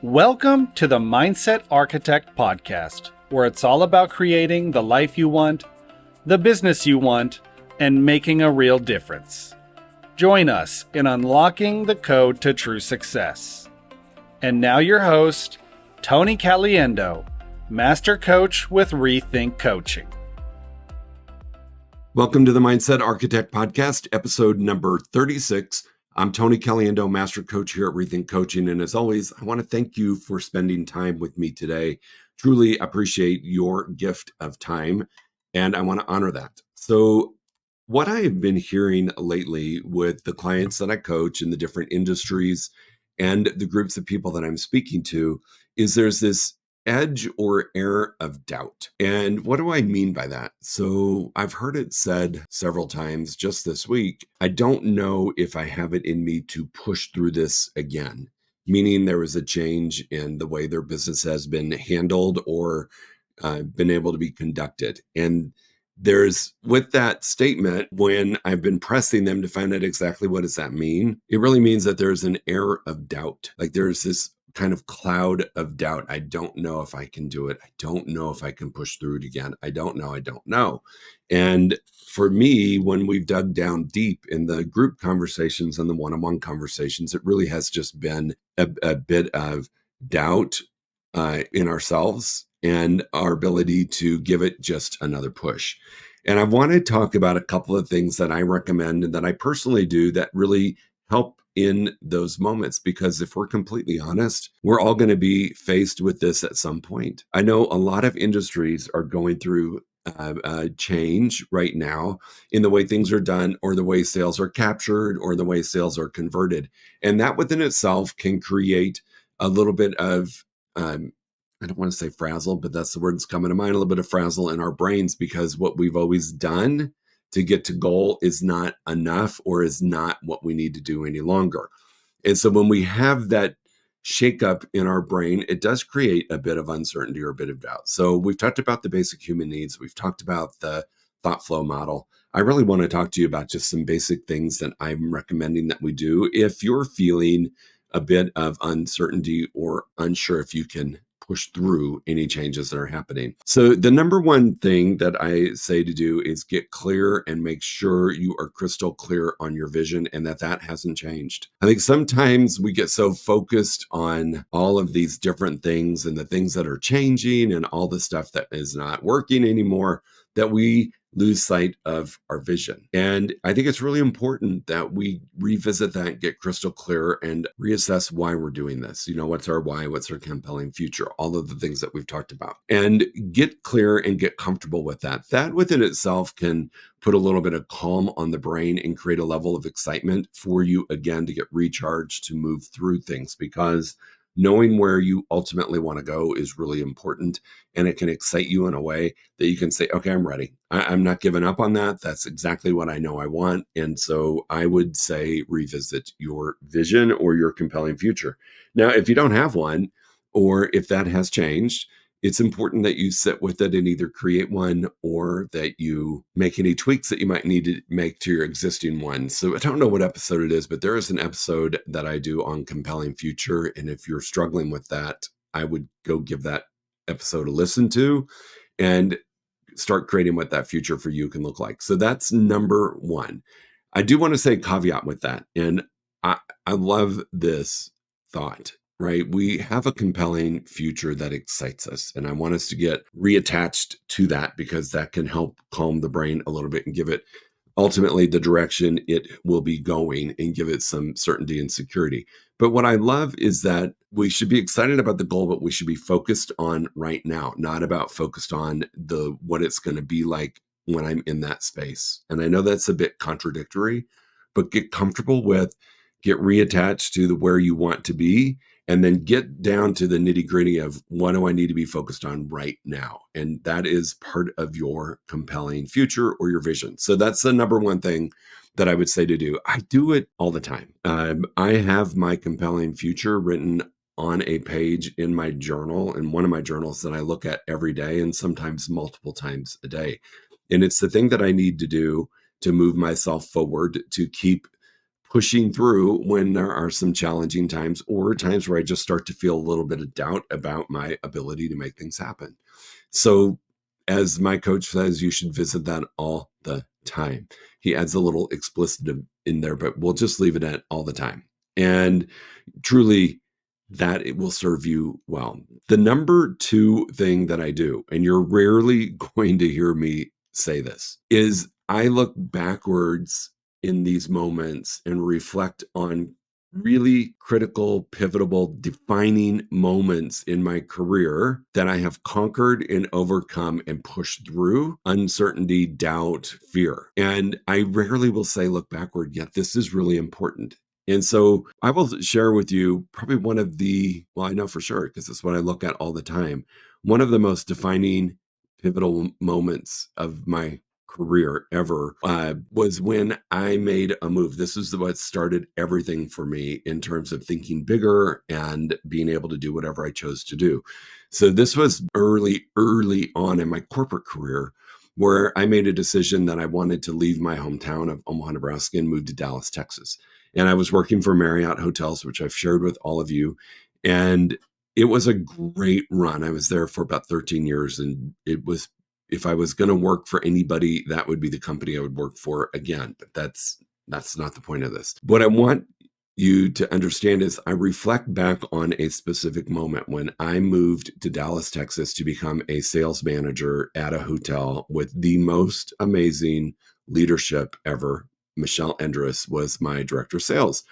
Welcome to the Mindset Architect Podcast, where it's all about creating the life you want, the business you want, and making a real difference. Join us in unlocking the code to true success. And now your host, Tony Caliendo, Master Coach with reTHINK Coaching. Welcome to the Mindset Architect Podcast, episode number 36. I'm Tony Caliendo, Master Coach here at reTHINK Coaching. And as always, I want to thank you for spending time with me today. Truly appreciate your gift of time, and I want to honor that. So what I have been hearing lately with the clients that I coach in the different industries and the groups of people that I'm speaking to is there's this edge or air of doubt. And what do I mean by that? So I've heard it said several times just this week, I don't know if I have it in me to push through this again, meaning there was a change in the way their business has been handled or been able to be conducted. And there's, with that statement, when I've been pressing them to find out exactly what does that mean, it really means that there's an air of doubt. Like there's this kind of cloud of doubt. I don't know if I can do it. I don't know if I can push through it again. I don't know. And for me, when we've dug down deep in the group conversations and the one-on-one conversations, it really has just been a bit of doubt in ourselves and our ability to give it just another push. And I want to talk about a couple of things that I recommend and that I personally do that really help in those moments, because if we're completely honest, we're all going to be faced with this at some point. I know a lot of industries are going through change right now in the way things are done, or the way sales are captured, or the way sales are converted. And that within itself can create a little bit of, I don't want to say frazzle, but that's the word that's coming to mind, a little bit of frazzle in our brains, because what we've always done to get to goal is not enough or is not what we need to do any longer. And so when we have that shakeup in our brain, it does create a bit of uncertainty or a bit of doubt. So we've talked about the basic human needs. We've talked about the thought flow model. I really want to talk to you about just some basic things that I'm recommending that we do if you're feeling a bit of uncertainty or unsure if you can push through any changes that are happening. So the number one thing that I say to do is get clear and make sure you are crystal clear on your vision and that hasn't changed. I think sometimes we get so focused on all of these different things and the things that are changing and all the stuff that is not working anymore that we lose sight of our vision. And I think it's really important that we revisit that, get crystal clear, and reassess why we're doing this. You know, what's our why? What's our compelling future? All of the things that we've talked about. And get clear and get comfortable with that. That within itself can put a little bit of calm on the brain and create a level of excitement for you, again, to get recharged, to move through things, because knowing where you ultimately want to go is really important, and it can excite you in a way that you can say, okay, I'm ready. I'm not giving up on that. That's exactly what I know I want. And so I would say revisit your vision or your compelling future. Now, if you don't have one, or if that has changed, it's important that you sit with it and either create one or that you make any tweaks that you might need to make to your existing one. So I don't know what episode it is, but there is an episode that I do on compelling future. And if you're struggling with that, I would go give that episode a listen to and start creating what that future for you can look like. So that's number one. I do want to say a caveat with that. And I love this thought. Right? We have a compelling future that excites us. And I want us to get reattached to that, because that can help calm the brain a little bit and give it ultimately the direction it will be going and give it some certainty and security. But what I love is that we should be excited about the goal, but we should be focused on right now, not about focused on what it's going to be like when I'm in that space. And I know that's a bit contradictory, but get comfortable with, get reattached to where you want to be, and then get down to the nitty gritty of what do I need to be focused on right now? And that is part of your compelling future or your vision. So that's the number one thing that I would say to do. I do it all the time. I have my compelling future written on a page in my journal, in one of my journals that I look at every day and sometimes multiple times a day. And it's the thing that I need to do to move myself forward, to keep pushing through when there are some challenging times or times where I just start to feel a little bit of doubt about my ability to make things happen. So, as my coach says, you should visit that all the time. He adds a little explicit in there, but we'll just leave it at all the time. And truly, that it will serve you well. The number two thing that I do, and you're rarely going to hear me say this, is I look backwards in these moments and reflect on really critical, pivotal, defining moments in my career that I have conquered and overcome and pushed through uncertainty, doubt, fear. And I rarely will say, look backward, yet this is really important. And so I will share with you probably one of the, well, I know for sure, because it's what I look at all the time, one of the most defining, pivotal moments of my career ever was when I made a move. This is what started everything for me in terms of thinking bigger and being able to do whatever I chose to do. So this was early on in my corporate career, where I made a decision that I wanted to leave my hometown of Omaha, Nebraska and move to Dallas, Texas. And I was working for Marriott Hotels, which I've shared with all of you. And it was a great run. I was there for about 13 years. And it was, if I was going to work for anybody, that would be the company I would work for again. But that's not the point of this. What I want you to understand is I reflect back on a specific moment when I moved to Dallas, Texas to become a sales manager at a hotel with the most amazing leadership ever. Michelle Endress was my director of sales.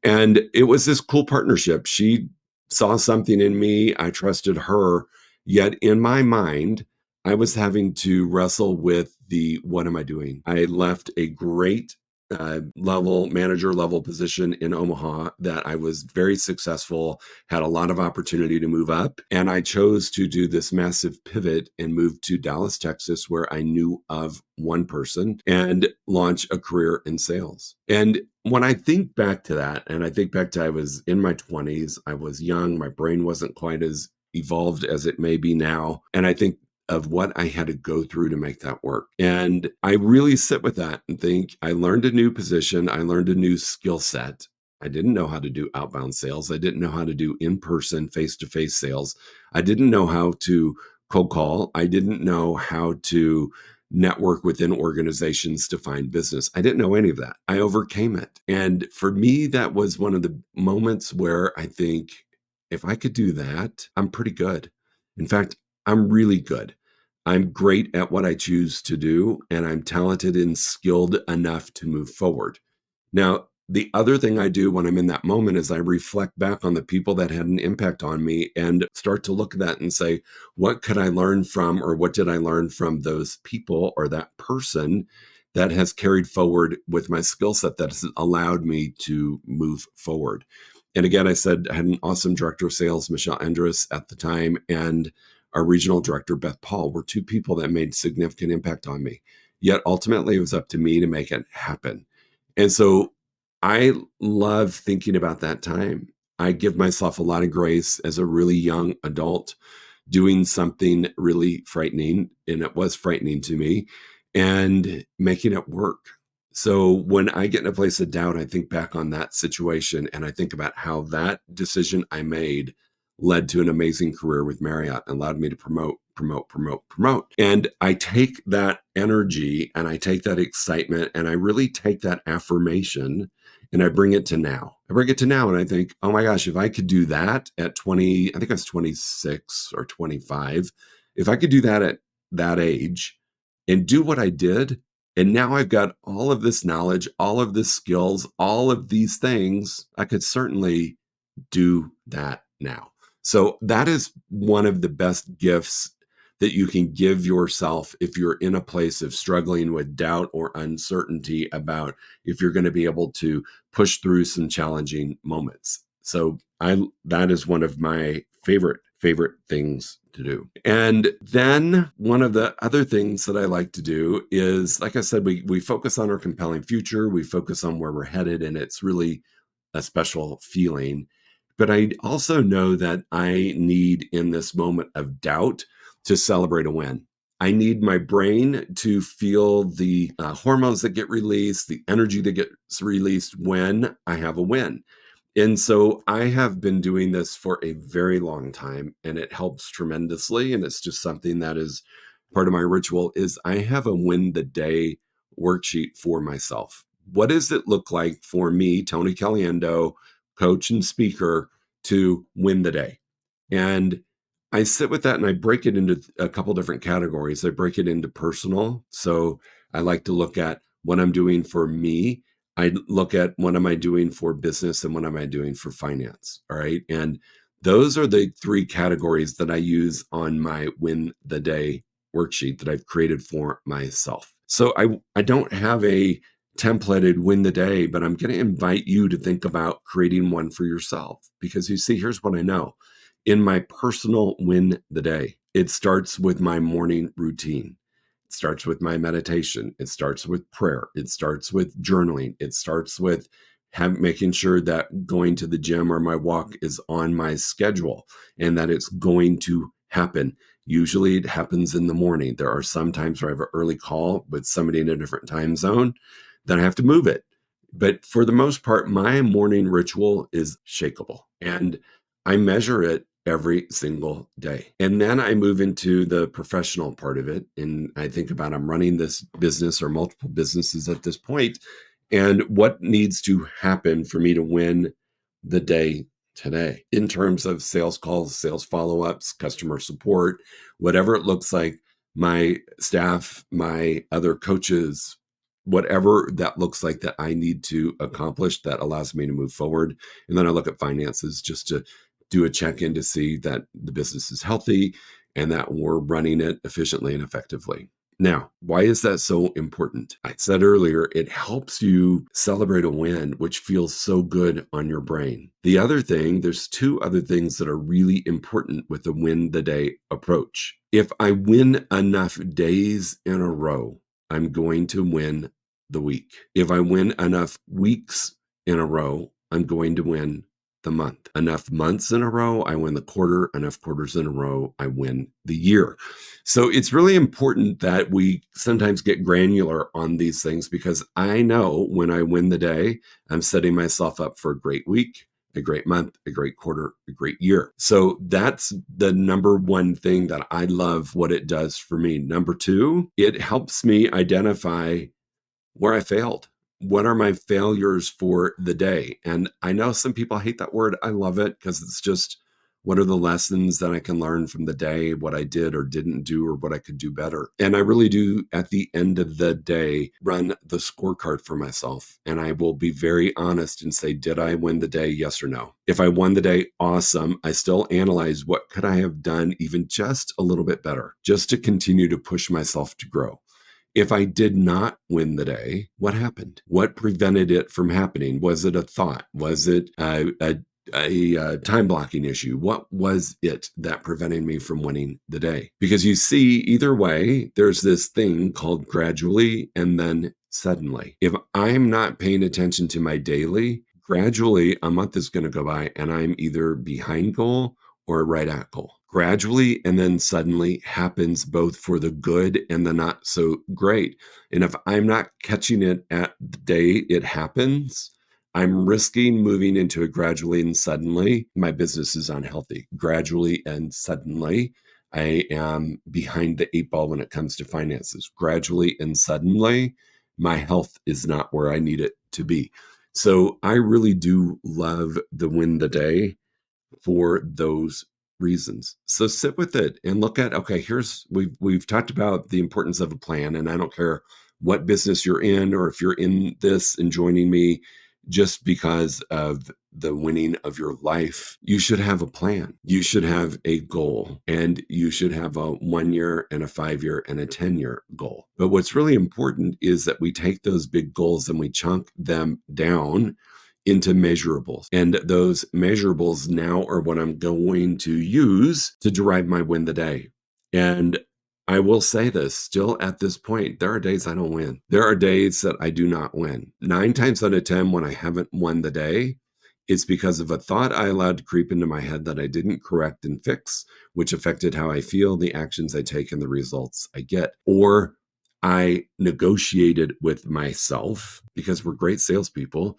And it was this cool partnership. She saw something in me. I trusted her. Yet in my mind, I was having to wrestle with what am I doing? I left a great manager level position in Omaha that I was very successful, had a lot of opportunity to move up. And I chose to do this massive pivot and move to Dallas, Texas, where I knew of one person and launch a career in sales. And when I think back to that, and I think back to I was in my 20s, I was young, my brain wasn't quite as evolved as it may be now. And I think of what I had to go through to make that work. And I really sit with that and think I learned a new position. I learned a new skill set. I didn't know how to do outbound sales. I didn't know how to do in-person, face-to-face sales. I didn't know how to cold call. I didn't know how to network within organizations to find business. I didn't know any of that. I overcame it. And for me, that was one of the moments where I think if I could do that, I'm pretty good. In fact, I'm really good. I'm great at what I choose to do, and I'm talented and skilled enough to move forward. Now, the other thing I do when I'm in that moment is I reflect back on the people that had an impact on me and start to look at that and say, what could I learn from, or what did I learn from those people or that person that has carried forward with my skill set that has allowed me to move forward? And again, I said I had an awesome director of sales, Michelle Endress, at the time, and our regional director, Beth Paul, were two people that made significant impact on me. Yet ultimately, it was up to me to make it happen. And so I love thinking about that time. I give myself a lot of grace as a really young adult doing something really frightening, and it was frightening to me, and making it work. So when I get in a place of doubt, I think back on that situation and I think about how that decision I made led to an amazing career with Marriott and allowed me to promote. And I take that energy and I take that excitement and I really take that affirmation and I bring it to now. I bring it to now and I think, oh my gosh, if I could do that at 20, I think I was 26 or 25, if I could do that at that age and do what I did, and now I've got all of this knowledge, all of this skills, all of these things, I could certainly do that now. So that is one of the best gifts that you can give yourself if you're in a place of struggling with doubt or uncertainty about if you're going to be able to push through some challenging moments. So that is one of my favorite things to do. And then one of the other things that I like to do is, like I said, we focus on our compelling future, we focus on where we're headed, and it's really a special feeling. But I also know that I need in this moment of doubt to celebrate a win. I need my brain to feel the hormones that get released, the energy that gets released when I have a win. And so I have been doing this for a very long time, and it helps tremendously. And it's just something that is part of my ritual is I have a win the day worksheet for myself. What does it look like for me, Tony Caliendo, coach and speaker, to win the day? And I sit with that and I break it into a couple different categories. I break it into personal. So I like to look at what I'm doing for me. I look at what am I doing for business and what am I doing for finance. All right. And those are the three categories that I use on my win the day worksheet that I've created for myself. So I don't have a templated win the day, but I'm going to invite you to think about creating one for yourself because you see, here's what I know. In my personal win the day, it starts with my morning routine. It starts with my meditation. It starts with prayer. It starts with journaling. It starts with making sure that going to the gym or my walk is on my schedule and that it's going to happen. Usually it happens in the morning. There are some times where I have an early call with somebody in a different time zone, then I have to move it. But for the most part, my morning ritual is shakable and I measure it every single day. And then I move into the professional part of it. And I think about I'm running this business or multiple businesses at this point, and what needs to happen for me to win the day today in terms of sales calls, sales follow-ups, customer support, whatever it looks like, my staff, my other coaches, whatever that looks like that I need to accomplish that allows me to move forward. And then I look at finances just to do a check-in to see that the business is healthy and that we're running it efficiently and effectively. Now, why is that so important? I said earlier, it helps you celebrate a win, which feels so good on your brain. The other thing, there's two other things that are really important with the win the day approach. If I win enough days in a row, I'm going to win the week. If I win enough weeks in a row, I'm going to win the month. Enough months in a row, I win the quarter. Enough quarters in a row, I win the year. So it's really important that we sometimes get granular on these things because I know when I win the day, I'm setting myself up for a great week, a great month, a great quarter, a great year. So that's the number one thing that I love what it does for me. Number two, it helps me identify where I failed. What are my failures for the day? And I know some people hate that word. I love it because it's just what are the lessons that I can learn from the day, what I did or didn't do, or what I could do better. And I really do, at the end of the day, run the scorecard for myself. And I will be very honest and say, did I win the day? Yes or no? If I won the day, awesome. I still analyze what could I have done even just a little bit better, just to continue to push myself to grow. If I did not win the day, what happened? What prevented it from happening? Was it a thought? Was it a time blocking issue? What was it that prevented me from winning the day? Because you see, either way, there's this thing called gradually and then suddenly. If I'm not paying attention to my daily, gradually a month is going to go by and I'm either behind goal or right at goal. Gradually and then suddenly happens both for the good and the not so great. And if I'm not catching it at the day it happens, I'm risking moving into a gradually and suddenly. My business is unhealthy. Gradually and suddenly, I am behind the eight ball when it comes to finances. Gradually and suddenly, my health is not where I need it to be. So I really do love the win the day for those reasons. So sit with it and look at, okay, we've talked about the importance of a plan, and I don't care what business you're in or if you're in this and joining me just because of the winning of your life, you should have a plan. You should have a goal, and you should have a 1 year and a 5 year and a 10-year goal. But what's really important is that we take those big goals and we chunk them down into measurables. And those measurables now are what I'm going to use to derive my win the day. And I will say this still at this point, there are days I don't win. There are days that I do not win. 9 times out of 10, when I haven't won the day, it's because of a thought I allowed to creep into my head that I didn't correct and fix, which affected how I feel, the actions I take, and the results I get. Or I negotiated with myself because we're great salespeople.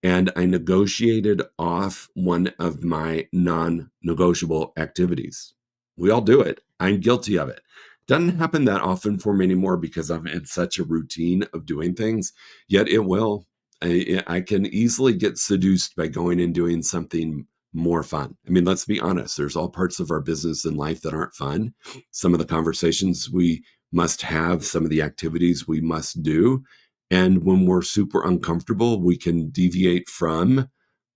And I negotiated off one of my non-negotiable activities. We all do it. I'm guilty of it. Doesn't happen that often for me anymore because I'm in such a routine of doing things, yet it will. I can easily get seduced by going and doing something more fun. I mean, let's be honest, there's all parts of our business and life that aren't fun. Some of the conversations we must have, some of the activities we must do. And when we're super uncomfortable, we can deviate from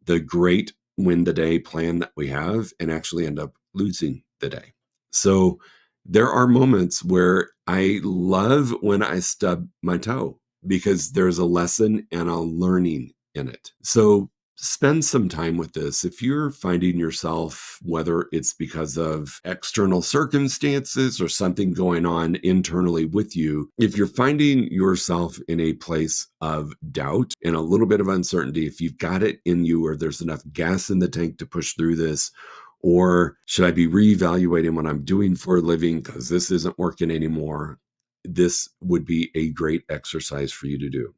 the great win the day plan that we have and actually end up losing the day. So there are moments where I love when I stub my toe because there's a lesson and a learning in it. So spend some time with this. If you're finding yourself, whether it's because of external circumstances or something going on internally with you, if you're finding yourself in a place of doubt and a little bit of uncertainty, if you've got it in you or there's enough gas in the tank to push through this, or should I be reevaluating what I'm doing for a living because this isn't working anymore? This would be a great exercise for you to do.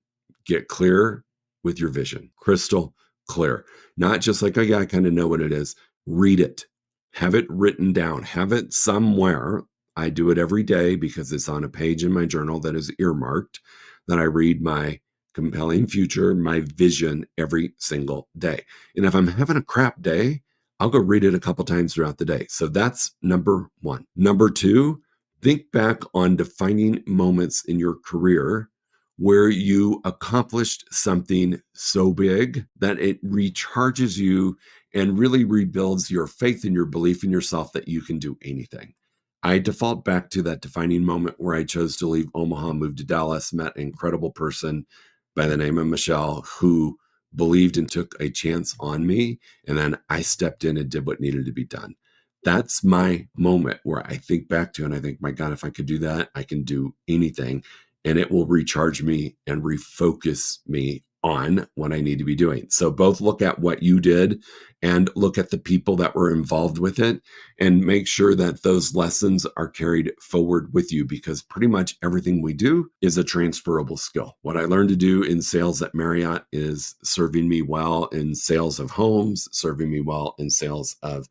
Get clear with your vision, crystal clear. Not just like, oh yeah, I kind of know what it is. Read it. Have it written down. Have it somewhere. I do it every day because it's on a page in my journal that is earmarked that I read my compelling future, my vision every single day. And if I'm having a crap day, I'll go read it a couple times throughout the day. So that's number one. Number two, think back on defining moments in your career where you accomplished something so big that it recharges you and really rebuilds your faith and your belief in yourself that you can do anything. I default back to that defining moment where I chose to leave Omaha, move to Dallas, met an incredible person by the name of Michelle who believed and took a chance on me. And then I stepped in and did what needed to be done. That's my moment where I think back to and I think, my God, if I could do that, I can do anything. And it will recharge me and refocus me on what I need to be doing. So both look at what you did and look at the people that were involved with it and make sure that those lessons are carried forward with you because pretty much everything we do is a transferable skill. What I learned to do in sales at Marriott is serving me well in sales of homes, serving me well in sales of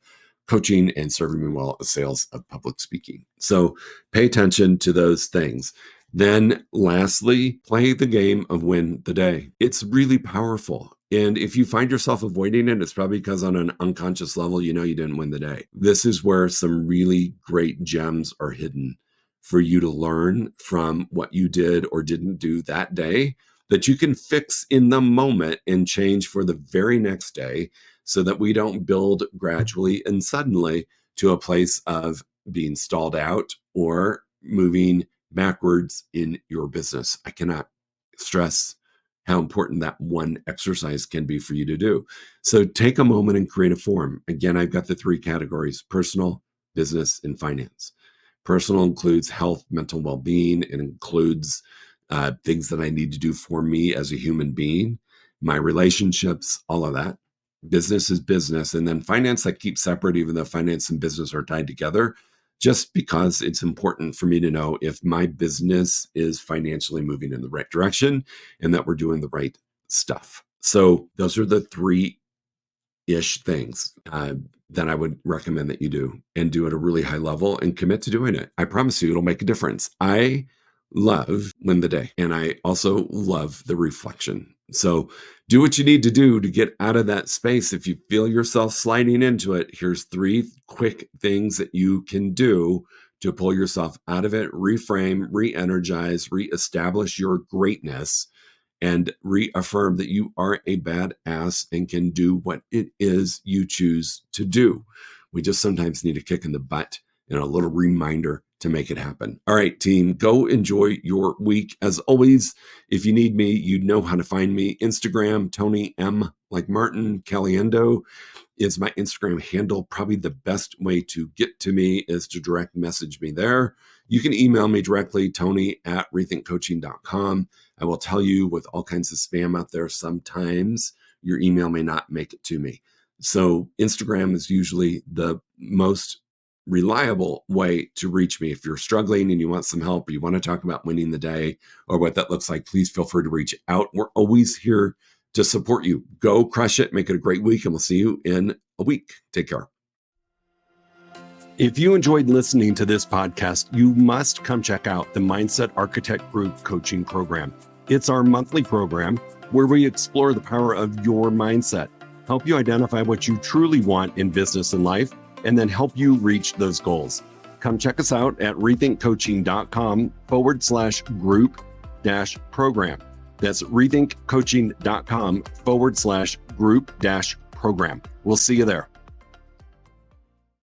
coaching, and serving me well in sales of public speaking. So pay attention to those things. Then lastly, play the game of win the day. It's really powerful. And if you find yourself avoiding it, it's probably because on an unconscious level, you know you didn't win the day. This is where some really great gems are hidden for you to learn from what you did or didn't do that day that you can fix in the moment and change for the very next day so that we don't build gradually and suddenly to a place of being stalled out or moving backwards in your business. I cannot stress how important that one exercise can be for you to do. So take a moment and create a form. Again, I've got the three categories: personal, business, and finance. Personal includes health, mental well-being. It includes things that I need to do for me as a human being, my relationships, all of that. Business is business. And then finance I keep separate, even though finance and business are tied together, just because it's important for me to know if my business is financially moving in the right direction and that we're doing the right stuff. So those are the three-ish things that I would recommend that you do and do at a really high level and commit to doing it. I promise you it'll make a difference. I love win the day and I also love the reflection. So do what you need to do to get out of that space. If you feel yourself sliding into it, here's three quick things that you can do to pull yourself out of it, reframe, re-energize, reestablish your greatness, and reaffirm that you are a badass and can do what it is you choose to do. We just sometimes need a kick in the butt and a little reminder to make it happen. All right, team, go enjoy your week. As always, if you need me, you know how to find me. Instagram, Tony M. like Martin Caliendo is my Instagram handle. Probably the best way to get to me is to direct message me there. You can email me directly, Tony@rethinkcoaching.com. I will tell you, with all kinds of spam out there, sometimes your email may not make it to me. So Instagram is usually the most reliable way to reach me. If you're struggling and you want some help, or you want to talk about winning the day or what that looks like, please feel free to reach out. We're always here to support you. Go crush it, make it a great week, and we'll see you in a week. Take care. If you enjoyed listening to this podcast, you must come check out the Mindset Architect Group Coaching Program. It's our monthly program where we explore the power of your mindset, help you identify what you truly want in business and life, and then help you reach those goals. Come check us out at rethinkcoaching.com/group-program. That's rethinkcoaching.com/group-program. We'll see you there.